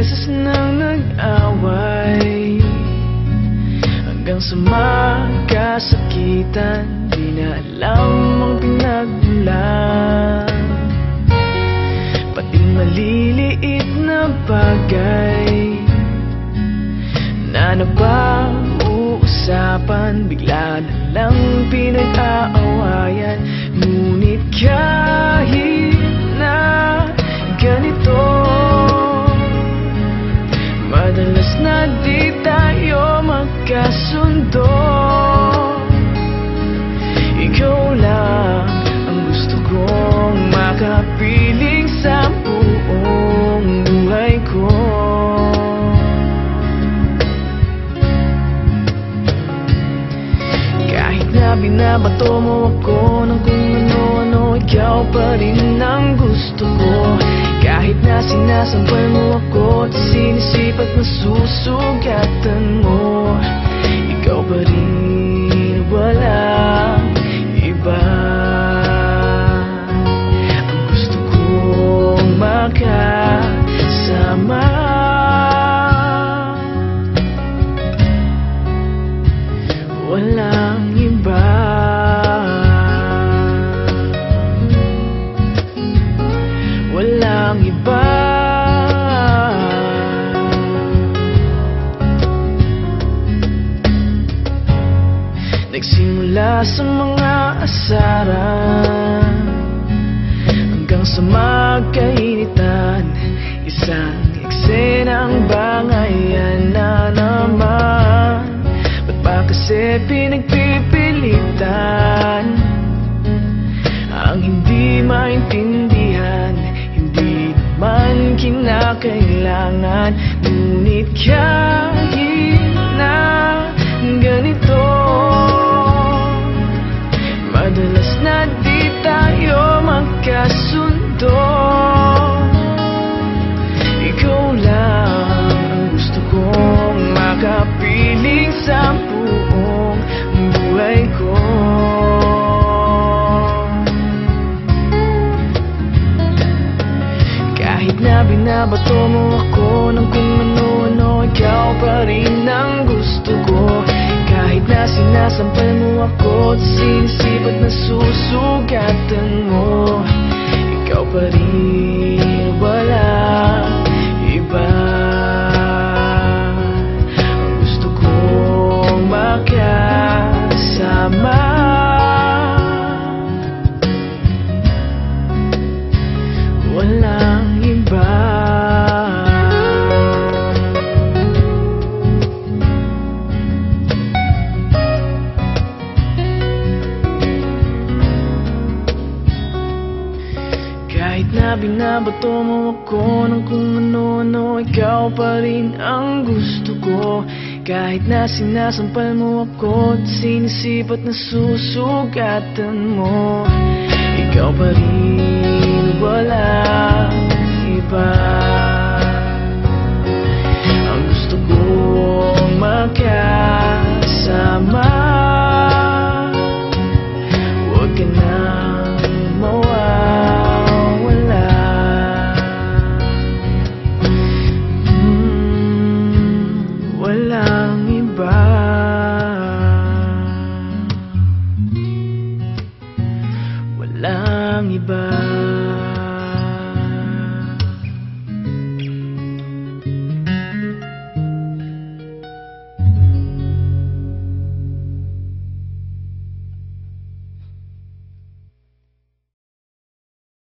beses nang nag-away, hanggang sa magkasakitan. Di na alam ang pinagmulan, pati maliliit na bagay na napag-uusapan, bigla na lang pinag-aawayan. Ngunit kahit na ganito, madalas na di tayo magkasundo. Ikaw lang ang gusto kong makapiling sa buong buhay ko. Kahit na binabato mo ako ng kung ano-ano, ikaw pa rin ang gusto ko. Kahit na sinasampal mo ako at sinisipag na susugatan mo, ikaw pa rin, walang iba. Ang gusto kong makasama, walang iba. Walang iba. Nagsimula sa mga asaran hanggang sa magkainitan, isang eksenang bangayan na naman. Ba't ba kasi pinagpipilitan ang hindi maintindihan? Hindi naman kinakailangan. Ngunit kahit na ganito, madalas na di tayo magkasundo. Ikaw lang ang gusto kong makapiling sa buong buhay ko. Kahit na binabato mo ako ng kung ano-ano, ikaw pa rin ang gusto ko. Kahit na sinasampal mo ako at sinisipag na susugatan mo, ikaw pa rin, walang iba. Ang gusto kong makasama, walang iba. Kahit na binabato mo ako ng kung ano-ano, ikaw pa rin ang gusto ko. Kahit na sinasampal mo ako at sinisipat na susugatan mo, ikaw pa rin, walang iba.